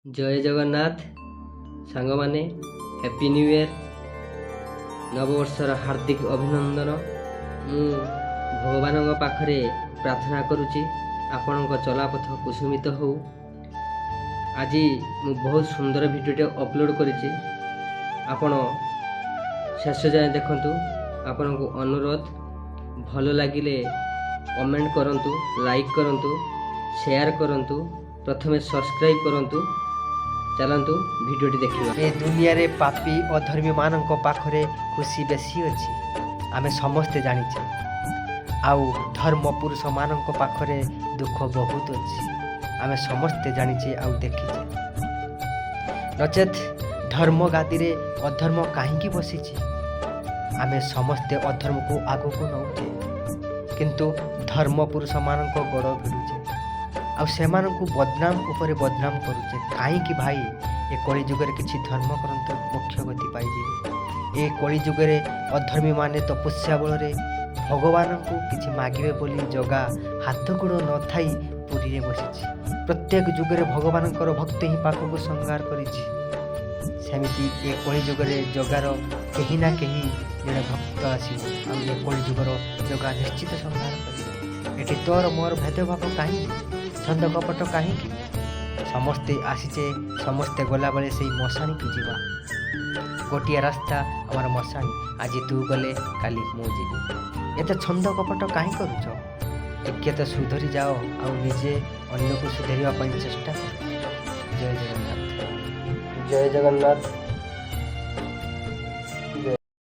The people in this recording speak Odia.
ଜୟ ଜଗନ୍ନାଥ ସାଙ୍ଗମାନେ, ହ୍ୟାପି ନ୍ୟୁ ଇୟର୍। ନବବର୍ଷର ହାର୍ଦ୍ଦିକ ଅଭିନନ୍ଦନ। ମୁଁ ଭଗବାନଙ୍କ ପାଖରେ ପ୍ରାର୍ଥନା କରୁଛି ଆପଣଙ୍କ ଚଲାପଥ କୁସୁମିତ ହେଉ। ଆଜି ମୁଁ ବହୁତ ସୁନ୍ଦର ଭିଡ଼ିଓଟେ ଅପଲୋଡ଼ କରିଛି, ଆପଣ ଶେଷ ଯାଏଁ ଦେଖନ୍ତୁ। ଆପଣଙ୍କୁ ଅନୁରୋଧ, ଭଲ ଲାଗିଲେ କମେଣ୍ଟ କରନ୍ତୁ, ଲାଇକ୍ କରନ୍ତୁ, ସେୟାର କରନ୍ତୁ, ପ୍ରଥମେ ସବସ୍କ୍ରାଇବ୍ କରନ୍ତୁ। ଚାଲନ୍ତୁ ଭିଡ଼ିଓଟି ଦେଖିବା। ଏ ଦୁନିଆରେ ପାପୀ ଅଧର୍ମୀମାନଙ୍କ ପାଖରେ ଖୁସି ବେଶୀ ଅଛି, ଆମେ ସମସ୍ତେ ଜାଣିଛେ। ଆଉ ଧର୍ମ ପୁରୁଷମାନଙ୍କ ପାଖରେ ଦୁଃଖ ବହୁତ ଅଛି, ଆମେ ସମସ୍ତେ ଜାଣିଛେ ଆଉ ଦେଖିଛେ। ନଚେତ୍ ଧର୍ମ ଗାଦିରେ ଅଧର୍ମ କାହିଁକି ବସିଛି? ଆମେ ସମସ୍ତେ ଅଧର୍ମକୁ ଆଗକୁ ନେଉଛେ, କିନ୍ତୁ ଧର୍ମ ପୁରୁଷମାନଙ୍କ ଗୋଡ଼ ଭିଡ଼ୁଛେ ଆଉ ସେମାନଙ୍କୁ ବଦନାମ ଉପରେ ବଦନାମ କରୁଛେ। କାହିଁକି ଭାଇ? ଏ କଳି ଯୁଗରେ କିଛି ଧର୍ମ କରନ୍ତୁ, ମୋକ୍ଷ ଗତି ପାଇଯିବେ। ଏ କଳି ଯୁଗରେ ଅଧର୍ମୀମାନେ ତପସ୍ୟା ବଳରେ ଭଗବାନଙ୍କୁ କିଛି ମାଗିବେ ବୋଲି ଜଗା ହାତ ଗୋଡ଼ ନଥାଇ ପୁରୀରେ ବସିଛି। ପ୍ରତ୍ୟେକ ଯୁଗରେ ଭଗବାନଙ୍କର ଭକ୍ତ ହିଁ ପାଖକୁ ସଂହାର କରିଛି। ସେମିତି ଏ କଳି ଯୁଗରେ ଜଗାର କେହି ନା କେହି ଜଣେ ଭକ୍ତ ଆସିବ, ଆଉ ଏ କଳି ଯୁଗର ଜଗା ନିଶ୍ଚିତ ସଂହାର କରିବ। ଏଠି ତୋର ମୋର ଭେଦଭାବ କାହିଁକି? ଛନ୍ଦ କପଟ କାହିଁକି? ସମସ୍ତେ ଆସିଛେ, ସମସ୍ତେ ଗଲାବେଳେ ସେଇ ମଶାଣିକୁ ଯିବା। ଗୋଟିଏ ରାସ୍ତା ଆମର ମଶାଣି, ଆଜି ତୁ ଗଲେ କାଲି ମୁଁ ଯିବି। ଏତେ ଛନ୍ଦ କପଟ କାହିଁ କରୁଛ? ଟିକେ ତ ସୁଧରି ଯାଅ ଆଉ ନିଜେ ଅନ୍ୟକୁ ସୁଧରିବା ପାଇଁ ଚେଷ୍ଟା କର। ଜୟ ଜଗନ୍ନାଥ। ଜୟ ଜଗନ୍ନାଥ।